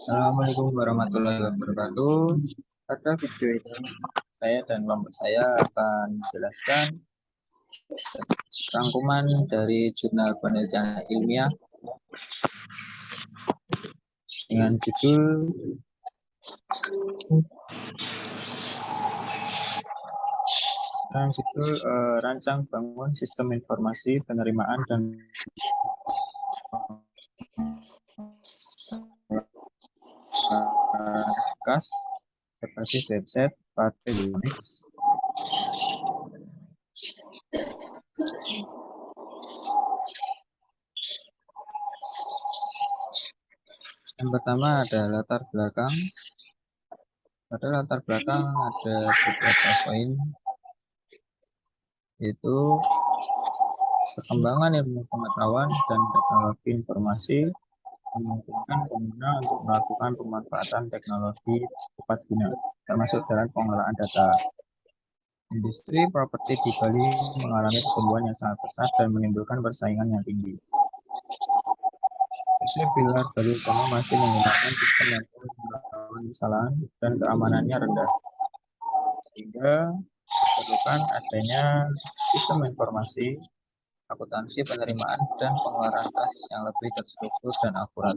Assalamualaikum warahmatullahi wabarakatuh. Pada video ini, saya dan kelompok saya akan menjelaskan rangkuman dari jurnal penelitian ilmiah dengan judul Rancang Bangun Sistem Informasi Penerimaan dan Kas berbasis website Partai Unix. Yang pertama ada latar belakang. Pada latar belakang ada beberapa poin, yaitu perkembangan ilmu pengetahuan dan teknologi informasi memungkinkan pengguna untuk melakukan pemanfaatan teknologi tepat guna, termasuk dalam pengolahan data. Industri properti di Bali mengalami pertumbuhan yang sangat pesat dan menimbulkan persaingan yang tinggi. Industri pilar Bali utama masih menggunakan sistem yang melawan kesalahan dan keamanannya rendah, sehingga diperlukan adanya sistem informasi, akuntansi penerimaan, dan pengeluaran kas yang lebih terstruktur dan akurat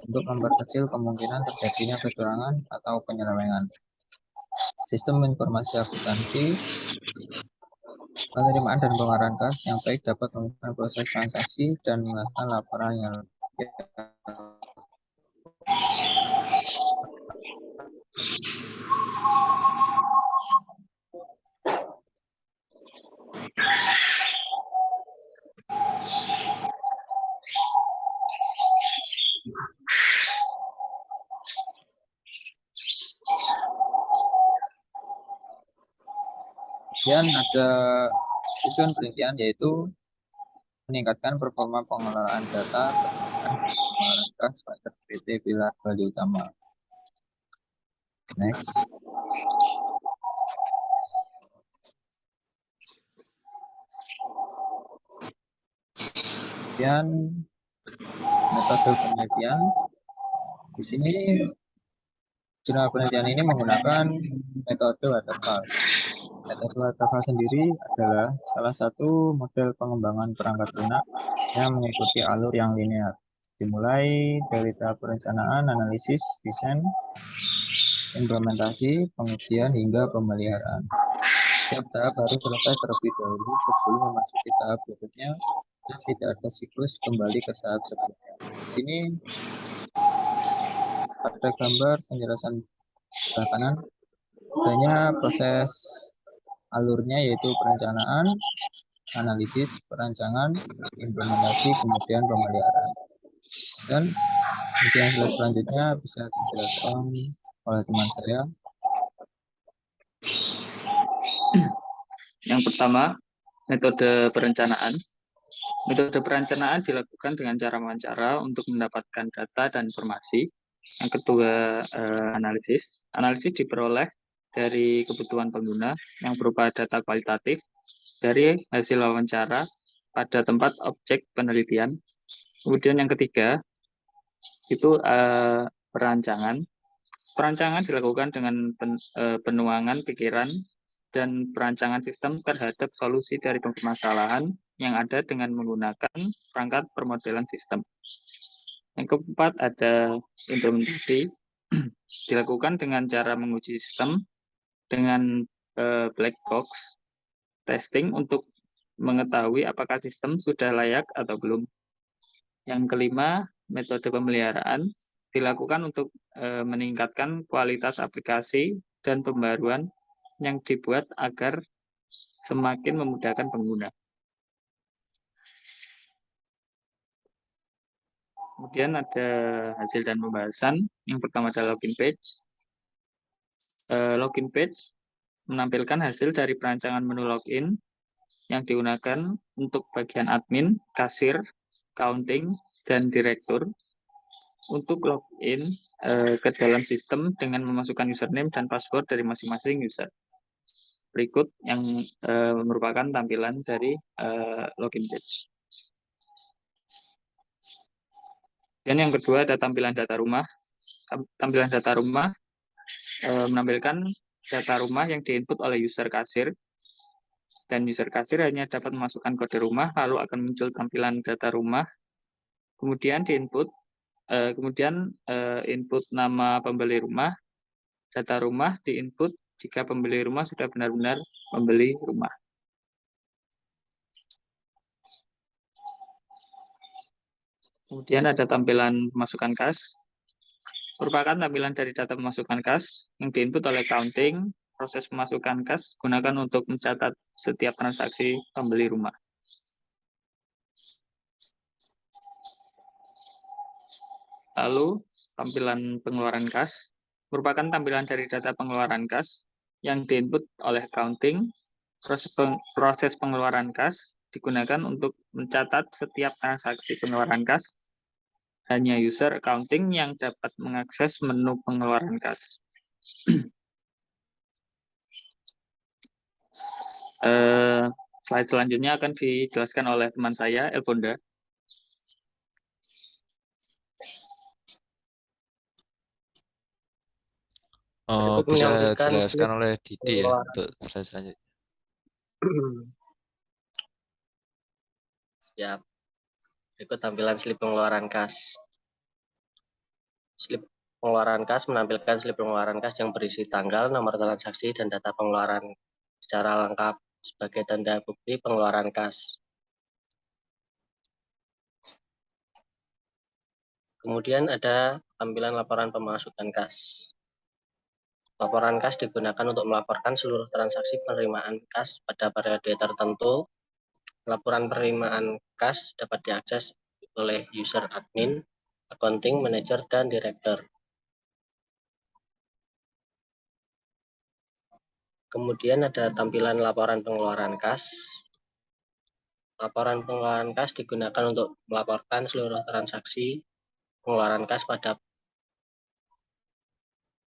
untuk memperkecil kemungkinan terjadinya kecurangan atau penyelewengan. Sistem informasi akuntansi, penerimaan dan pengeluaran kas yang baik dapat memudahkan proses transaksi dan menghasilkan laporan yang lebih. Kemudian ada tujuan penelitian, yaitu meningkatkan performa pengelolaan data dan pengelolaan kas pada PT Pilar Bali Utama. Next. Kemudian metode penelitian. Di sini jurnal penelitian ini menggunakan metode waterfall. Metode waterfall sendiri adalah salah satu model pengembangan perangkat lunak yang mengikuti alur yang linear, dimulai dari tahap perencanaan, analisis, desain, implementasi, pengujian, hingga pemeliharaan. Setiap tahap harus selesai terlebih dahulu sebelum memasuki tahap berikutnya, dan tidak ada siklus kembali ke tahap sebelumnya. Di sini ada gambar penjelasan sebelah kanan, adanya proses alurnya, yaitu perencanaan, analisis, perancangan, implementasi, kemudian pemeliharaan. Dan kemudian slide selanjutnya bisa dijelaskan oleh teman saya. Yang pertama, metode perencanaan. Metode perencanaan dilakukan dengan cara wawancara untuk mendapatkan data dan informasi. Yang kedua, analisis. Analisis diperoleh dari kebutuhan pengguna yang berupa data kualitatif dari hasil wawancara pada tempat objek penelitian. Kemudian yang ketiga, itu perancangan. Perancangan dilakukan dengan penuangan pikiran dan perancangan sistem terhadap solusi dari permasalahan yang ada dengan menggunakan perangkat permodelan sistem. Yang keempat ada implementasi, dilakukan dengan cara menguji sistem dengan black box testing untuk mengetahui apakah sistem sudah layak atau belum. Yang kelima, metode pemeliharaan dilakukan untuk meningkatkan kualitas aplikasi dan pembaruan yang dibuat agar semakin memudahkan pengguna. Kemudian ada hasil dan pembahasan. Yang pertama adalah login page. Login page menampilkan hasil dari perancangan menu login yang digunakan untuk bagian admin, kasir, counting, dan direktur untuk login ke dalam sistem dengan memasukkan username dan password dari masing-masing user. Berikut yang merupakan tampilan dari login page. Dan yang kedua ada tampilan data rumah. tampilan data rumah menampilkan data rumah yang diinput oleh user kasir, dan user kasir hanya dapat memasukkan kode rumah, lalu akan muncul tampilan data rumah, kemudian diinput, input nama pembeli rumah, data rumah diinput jika pembeli rumah sudah benar-benar membeli rumah. Kemudian ada tampilan pemasukan kas, merupakan tampilan dari data pemasukan kas yang diinput oleh accounting. Proses pemasukan kas gunakan untuk mencatat setiap transaksi pembeli rumah. Lalu, tampilan pengeluaran kas merupakan tampilan dari data pengeluaran kas yang diinput oleh accounting. Proses pengeluaran kas digunakan untuk mencatat setiap transaksi pengeluaran kas. Hanya user accounting yang dapat mengakses menu pengeluaran kas. Slide selanjutnya akan dijelaskan oleh teman saya, Elfonda. Berikut Bisa menampilkan slide dijelaskan oleh Didi ya pengeluaran. untuk slide selanjutnya. Siap. Berikut tampilan slip pengeluaran kas. Slip pengeluaran kas menampilkan slip pengeluaran kas yang berisi tanggal, nomor transaksi, dan data pengeluaran secara lengkap sebagai tanda bukti pengeluaran kas. Kemudian ada tampilan laporan pemasukan kas. Laporan kas digunakan untuk melaporkan seluruh transaksi penerimaan kas pada periode tertentu. Laporan penerimaan kas dapat diakses oleh user admin, accounting, manager, dan direktur. Kemudian ada tampilan laporan pengeluaran kas. Laporan pengeluaran kas digunakan untuk melaporkan seluruh transaksi pengeluaran kas pada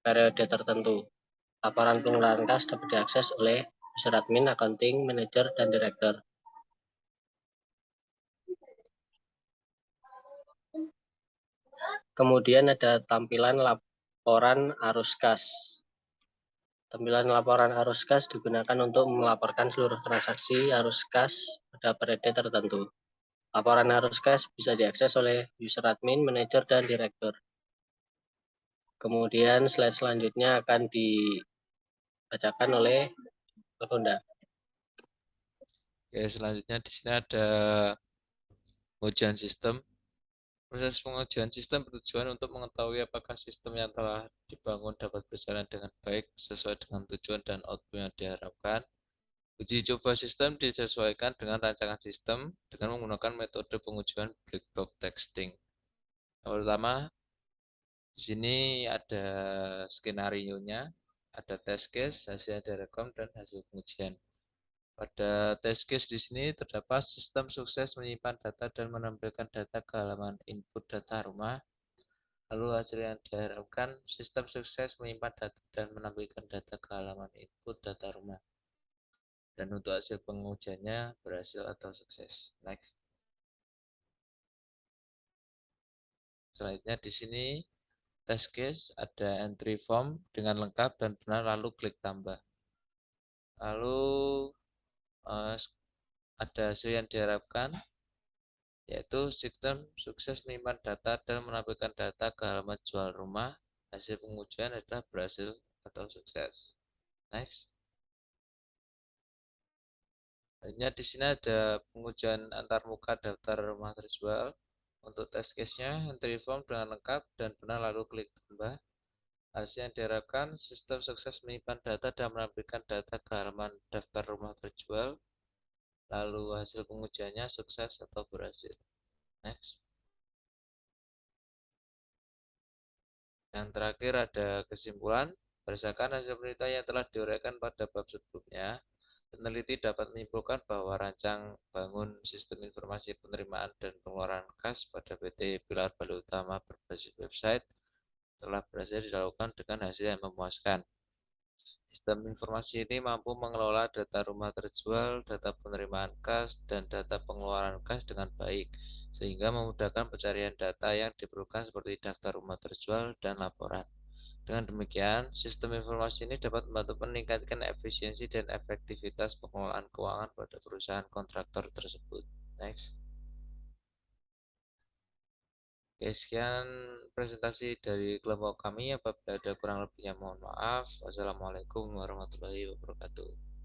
periode tertentu. Laporan pengeluaran kas dapat diakses oleh user admin, accounting, manager, dan direktur. Kemudian ada tampilan laporan arus kas. Tampilan laporan arus kas digunakan untuk melaporkan seluruh transaksi arus kas pada periode tertentu. Laporan arus kas bisa diakses oleh user admin, manajer, dan direktur. Kemudian slide selanjutnya akan dibacakan oleh Elfonda. Oke, selanjutnya di sini ada pengujian sistem. Proses pengujian sistem bertujuan untuk mengetahui apakah sistem yang telah dibangun dapat berjalan dengan baik sesuai dengan tujuan dan output yang diharapkan. Uji coba sistem disesuaikan dengan rancangan sistem dengan menggunakan metode pengujian black box testing. Yang pertama, di sini ada skenario-nya, ada test case, hasil direkom, dan hasil pengujian. Pada test case di sini terdapat sistem sukses menyimpan data dan menampilkan data ke halaman input data rumah. Lalu hasil yang diharapkan, sistem sukses menyimpan data dan menampilkan data ke halaman input data rumah. Dan untuk hasil pengujiannya berhasil atau sukses. Next. Selanjutnya di sini test case ada entry form dengan lengkap dan benar, lalu klik tambah. Lalu ada hasil yang diharapkan, yaitu sistem sukses menyimpan data dan menampilkan data ke halaman jual rumah. Hasil pengujian adalah berhasil atau sukses. Next. Selanjutnya di sini ada pengujian antarmuka daftar rumah terjual. Untuk test case-nya, entry form dengan lengkap dan benar, lalu klik tambah. Hasil yang diharapkan, sistem sukses menyimpan data dan menampilkan data ke halaman daftar rumah terjual. Lalu hasil pengujiannya sukses atau berhasil. Next. Yang terakhir ada kesimpulan. Berdasarkan hasil penelitian yang telah diuraikan pada bab sebelumnya, peneliti dapat menyimpulkan bahwa rancang bangun sistem informasi penerimaan dan pengeluaran kas pada PT Pilar Bali Utama berbasis website telah berhasil dilakukan dengan hasil yang memuaskan. Sistem informasi ini mampu mengelola data rumah terjual, data penerimaan kas, dan data pengeluaran kas dengan baik, sehingga memudahkan pencarian data yang diperlukan seperti daftar rumah terjual dan laporan. Dengan demikian, sistem informasi ini dapat membantu meningkatkan efisiensi dan efektivitas pengelolaan keuangan pada perusahaan kontraktor tersebut. Next. Oke, sekian presentasi dari kelompok kami. Apabila ada kurang lebihnya mohon maaf. Wassalamualaikum warahmatullahi wabarakatuh.